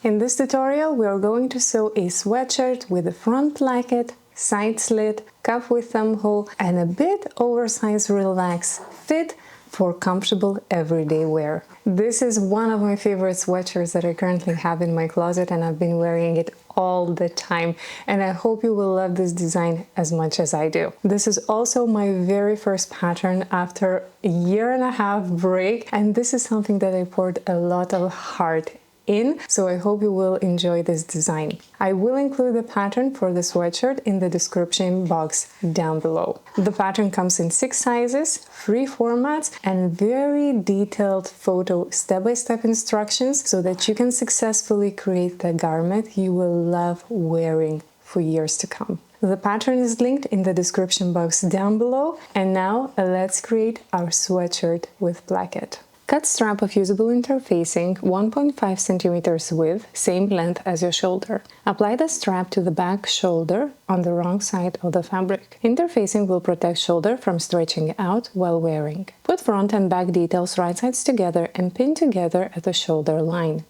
In this tutorial, we are going to sew a sweatshirt with a front placket, side slit, cuff with thumbhole, and a bit oversized relaxed fit for comfortable everyday wear. This is one of my favorite sweatshirts that I currently have in my closet, and I've been wearing it all the time, and I hope you will love this design as much as I do. This is also my very first pattern after a 1.5 year break, and this is something that I poured a lot of heart in, so I hope you will enjoy this design. I will include the pattern for the sweatshirt in the description box down below. The pattern comes in 6 sizes, 3 formats, and very detailed photo step-by-step instructions so that you can successfully create the garment you will love wearing for years to come. The pattern is linked in the description box down below, and now let's create our sweatshirt with placket. Cut strap of usable interfacing 1.5 centimeters width, same length as your shoulder. Apply the strap to the back shoulder on the wrong side of the fabric. Interfacing will protect shoulder from stretching out while wearing. Put front and back details right sides together and pin together at the shoulder line.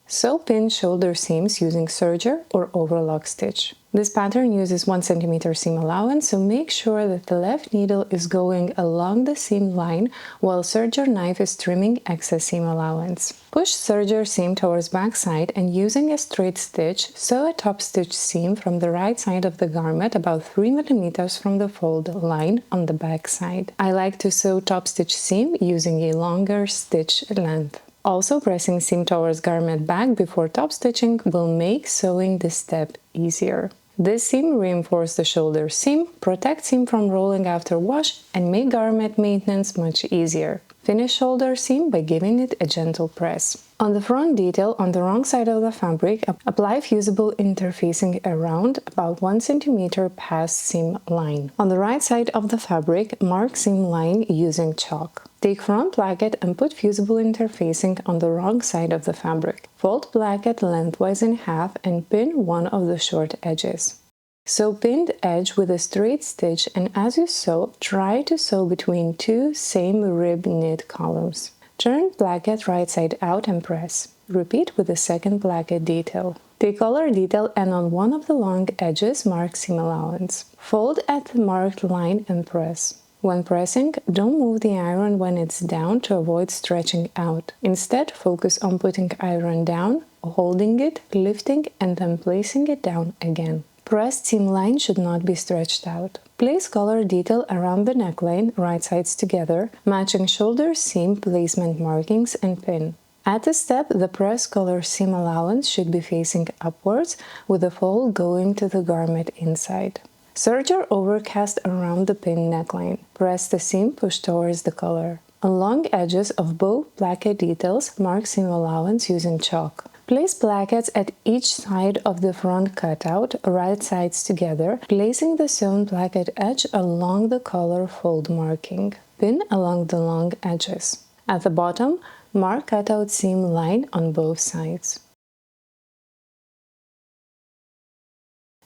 Sew pin shoulder seams using serger or overlock stitch. This pattern uses 1 centimeter seam allowance, so make sure that the left needle is going along the seam line while serger knife is trimming excess seam allowance. Push serger seam towards back side and using a straight stitch, sew a top stitch seam from the right side of the garment about 3 mm from the fold line on the back side. I like to sew top stitch seam using a longer stitch length. Also, pressing seam towards garment back before top stitching will make sewing this step easier. This seam reinforces the shoulder seam, protects seam from rolling after wash, and make garment maintenance much easier. Finish shoulder seam by giving it a gentle press. On the front detail, on the wrong side of the fabric, apply fusible interfacing around about 1 centimeter past seam line. On the right side of the fabric, mark seam line using chalk. Take front placket and put fusible interfacing on the wrong side of the fabric. Fold placket lengthwise in half and pin one of the short edges. Sew pinned edge with a straight stitch, and as you sew, try to sew between 2 same rib knit columns. Turn placket right side out and press. Repeat with the second placket detail. Take collar detail and on one of the long edges mark seam allowance. Fold at the marked line and press. When pressing, don't move the iron when it's down to avoid stretching out. Instead, focus on putting iron down, holding it, lifting, and then placing it down again. Pressed seam line should not be stretched out. Place collar detail around the neckline, right sides together, matching shoulder seam placement markings and pin. At the step, the press collar seam allowance should be facing upwards, with the fold going to the garment inside. Serger overcast around the pin neckline. Press the seam, push towards the collar. On long edges of both placket details, mark seam allowance using chalk. Place plackets at each side of the front cutout, right sides together, placing the sewn placket edge along the collar fold marking. Pin along the long edges. At the bottom, mark cutout seam line on both sides.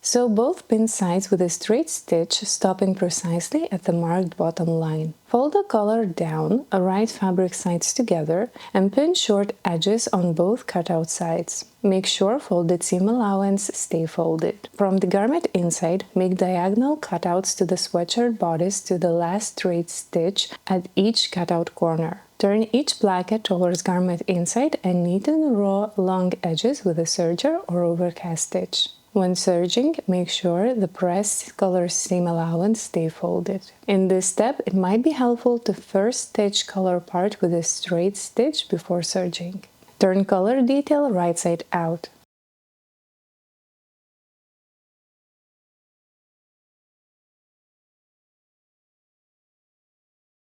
Sew both pin sides with a straight stitch, stopping precisely at the marked bottom line. Fold the collar down, right fabric sides together, and pin short edges on both cutout sides. Make sure folded seam allowance stay folded. From the garment inside, make diagonal cutouts to the sweatshirt bodice to the last straight stitch at each cutout corner. Turn each placket towards garment inside and neaten raw long edges with a serger or overcast stitch. When serging, make sure the pressed collar seam allowance stay folded. In this step, it might be helpful to first stitch collar part with a straight stitch before serging. Turn collar detail right side out.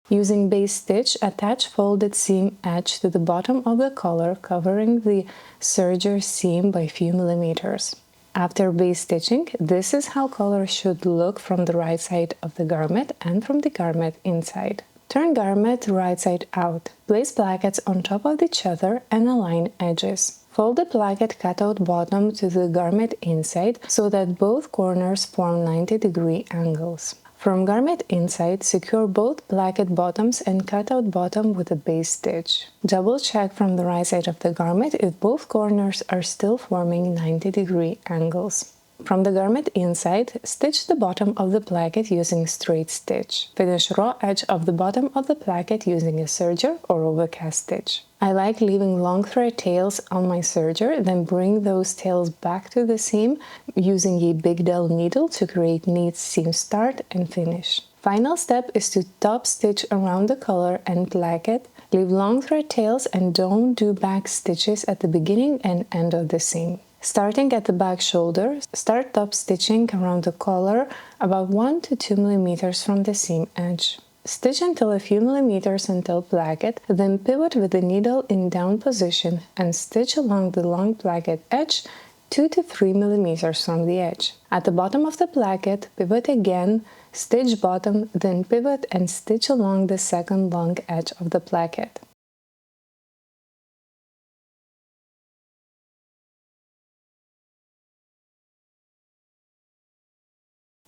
Using base stitch, attach folded seam edge to the bottom of the collar, covering the serger seam by a few millimeters. After base stitching, this is how collar should look from the right side of the garment and from the garment inside. Turn garment right side out. Place plackets on top of each other and align edges. Fold the placket cutout bottom to the garment inside so that both corners form 90-degree angles. From garment inside, secure both placket bottoms and cutout bottom with a base stitch. Double check from the right side of the garment if both corners are still forming 90-degree angles. From the garment inside, stitch the bottom of the placket using straight stitch. Finish raw edge of the bottom of the placket using a serger or overcast stitch. I like leaving long thread tails on my serger, then bring those tails back to the seam using a big dowel needle to create neat seam start and finish. Final step is to top stitch around the collar and placket. Leave long thread tails and don't do back stitches at the beginning and end of the seam. Starting at the back shoulder, start top stitching around the collar about 1 to 2 millimeters from the seam edge. Stitch until a few millimeters until placket, then pivot with the needle in down position and stitch along the long placket edge 2 to 3 millimeters from the edge. At the bottom of the placket, pivot again, stitch bottom, then pivot and stitch along the second long edge of the placket.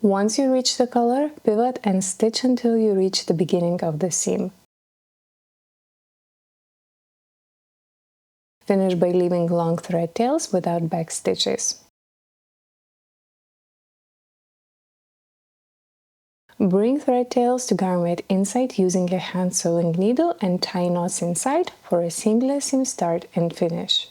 Once you reach the collar, pivot and stitch until you reach the beginning of the seam. Finish by leaving long thread tails without back stitches. Bring thread tails to garment inside using a hand sewing needle and tie knots inside for a seamless seam start and finish.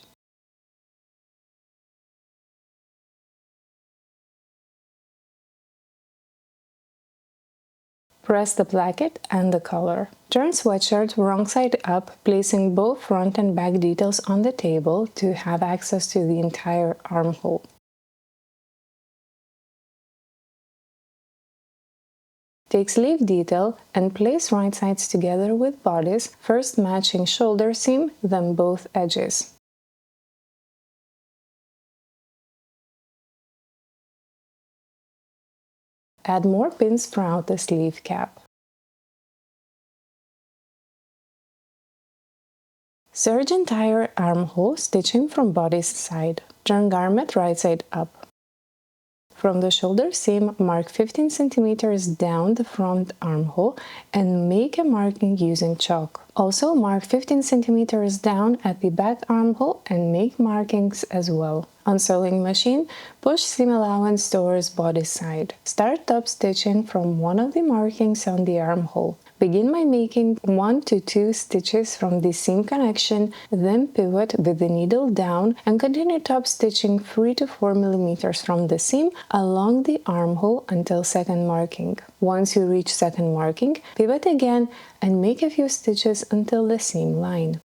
Press the placket and the collar. Turn sweatshirt wrong side up, placing both front and back details on the table to have access to the entire armhole. Take sleeve detail and place right sides together with bodice, first matching shoulder seam, then both edges. Add more pins throughout the sleeve cap. Serge entire armhole, stitching from bodice side. Turn garment right side up. From the shoulder seam, mark 15 centimeters down the front armhole and make a marking using chalk. Also mark 15 centimeters down at the back armhole and make markings as well. On sewing machine, push seam allowance towards bodice side. Start top stitching from one of the markings on the armhole. Begin by making 1 to 2 stitches from the seam connection, then pivot with the needle down and continue top stitching 3 to 4 millimeters from the seam along the armhole until second marking. Once you reach second marking, pivot again and make a few stitches until the seam line.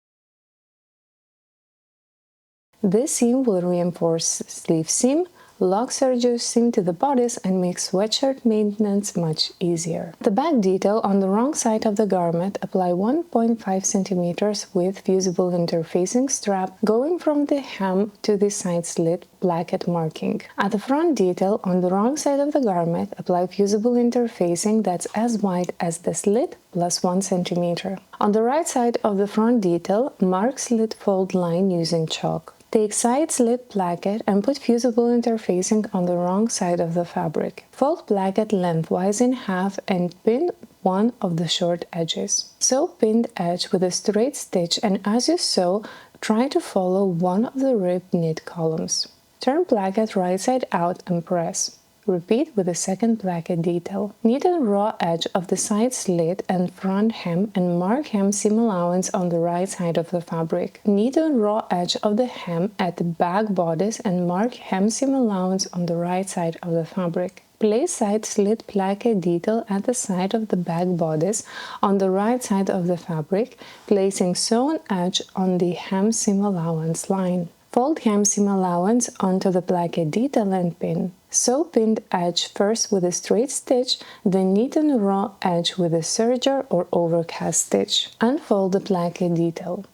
This seam will reinforce sleeve seam, lock serger seam to the bodice and make sweatshirt maintenance much easier. The back detail on the wrong side of the garment, apply 1.5 centimeters with fusible interfacing strap going from the hem to the side slit placket marking. At the front detail on the wrong side of the garment, apply fusible interfacing that's as wide as the slit plus 1 centimeter. On the right side of the front detail, mark slit fold line using chalk. Take side slit placket and put fusible interfacing on the wrong side of the fabric. Fold placket lengthwise in half and pin one of the short edges. Sew pinned edge with a straight stitch and as you sew, try to follow one of the ribbed knit columns. Turn placket right side out and press. Repeat with the second placket detail. Knit a raw edge of the side slit and front hem and mark hem seam allowance on the right side of the fabric. Knit a raw edge of the hem at the back bodice and mark hem seam allowance on the right side of the fabric. Place side slit placket detail at the side of the back bodice on the right side of the fabric, placing sewn edge on the hem seam allowance line. Fold hem seam allowance onto the placket detail and pin. Sew pinned edge first with a straight stitch, then knit a raw edge with a serger or overcast stitch. Unfold the placket detail.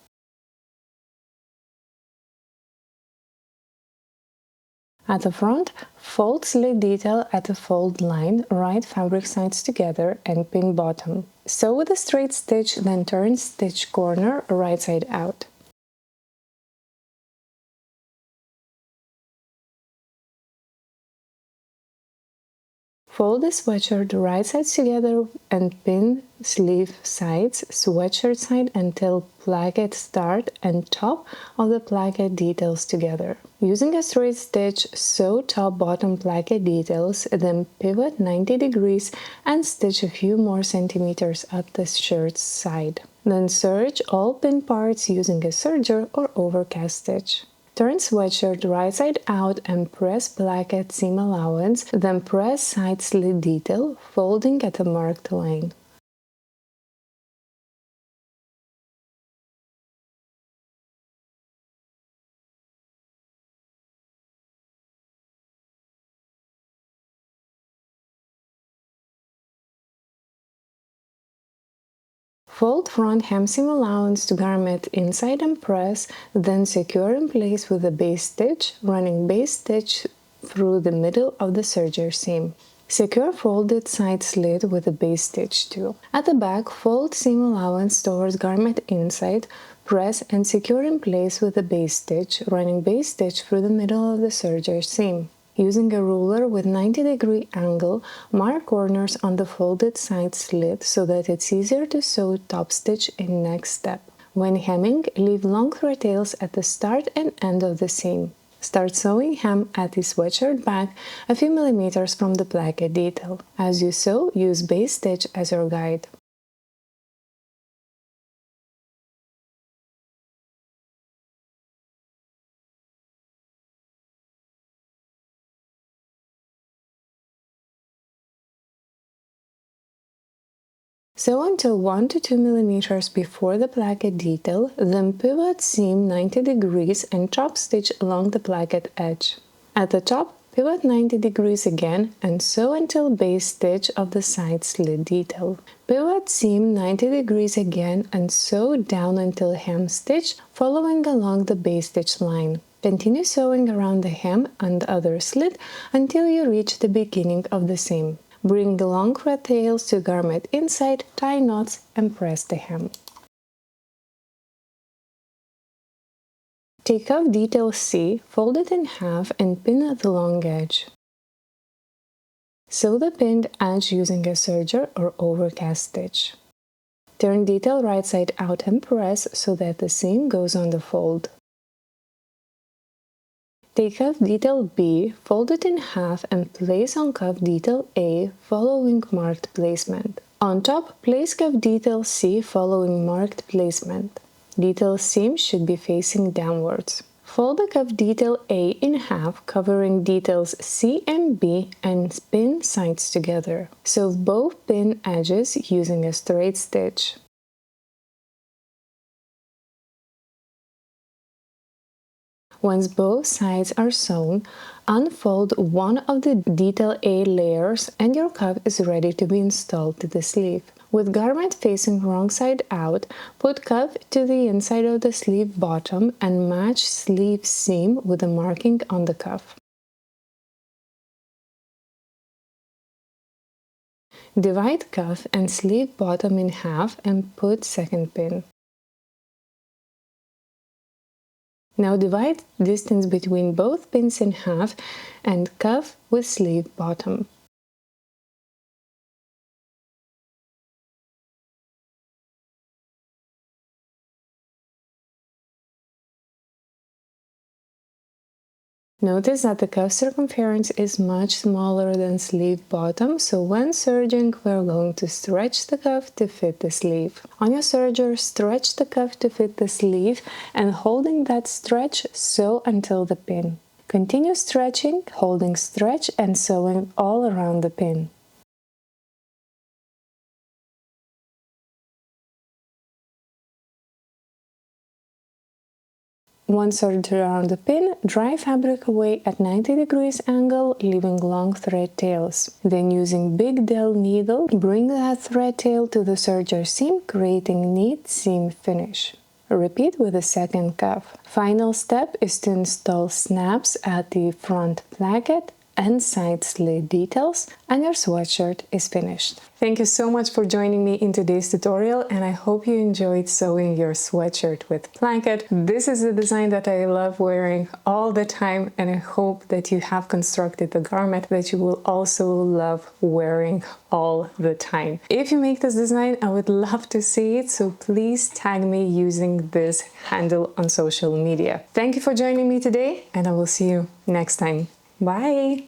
At the front, fold slit detail at the fold line, right fabric sides together and pin bottom. Sew with a straight stitch, then turn stitch corner right side out. Fold the sweatshirt right sides together and pin sleeve sides, sweatshirt side until placket start and top of the placket details together. Using a straight stitch, sew top-bottom placket details, then pivot 90 degrees and stitch a few more centimeters up the shirt's side. Then serge all pin parts using a serger or overcast stitch. Turn sweatshirt right side out and press placket seam allowance, then press side slit detail, folding at a marked line. Fold front hem seam allowance to garment inside and press, then secure in place with a base stitch, running base stitch through the middle of the serger seam. Secure folded side slit with a base stitch too. At the back, fold seam allowance towards garment inside, press and secure in place with a base stitch, running base stitch through the middle of the serger seam. Using a ruler with 90-degree angle, mark corners on the folded side slit so that it's easier to sew top stitch in next step. When hemming, leave long thread tails at the start and end of the seam. Start sewing hem at the sweatshirt back a few millimeters from the placket detail. As you sew, use base stitch as your guide. Sew until 1 to 2 millimeters before the placket detail, then pivot seam 90 degrees and top stitch along the placket edge. At the top, pivot 90 degrees again and sew until base stitch of the side slit detail. Pivot seam 90 degrees again and sew down until hem stitch, following along the base stitch line. Continue sewing around the hem and other slit until you reach the beginning of the seam. Bring long thread tails to garment inside, tie knots, and press the hem. Take off detail C, fold it in half, and pin at the long edge. Sew the pinned edge using a serger or overcast stitch. Turn detail right side out and press so that the seam goes on the fold. Take cuff detail B, fold it in half and place on cuff detail A following marked placement. On top, place cuff detail C following marked placement. Detail seam should be facing downwards. Fold the cuff detail A in half, covering details C and B, and pin sides together. Sew both pin edges using a straight stitch. Once both sides are sewn, unfold one of the detail A layers and your cuff is ready to be installed to the sleeve. With garment facing wrong side out, put cuff to the inside of the sleeve bottom and match sleeve seam with the marking on the cuff. Divide cuff and sleeve bottom in half and put second pin. Now divide distance between both pins in half and cuff with sleeve bottom. Notice that the cuff circumference is much smaller than sleeve bottom, so when serging, we're going to stretch the cuff to fit the sleeve. On your serger, stretch the cuff to fit the sleeve and holding that stretch, sew until the pin. Continue stretching, holding stretch and sewing all around the pin. Once serged around the pin, dry fabric away at 90 degrees angle, leaving long thread tails. Then using big dell needle, bring that thread tail to the serger seam, creating neat seam finish. Repeat with the second cuff. Final step is to install snaps at the front placket and side slit details, and your sweatshirt is finished. Thank you so much for joining me in today's tutorial, and I hope you enjoyed sewing your sweatshirt with placket. This is a design that I love wearing all the time, and I hope that you have constructed a garment that you will also love wearing all the time. If you make this design, I would love to see it, so please tag me using this handle on social media. Thank you for joining me today, and I will see you next time. Bye!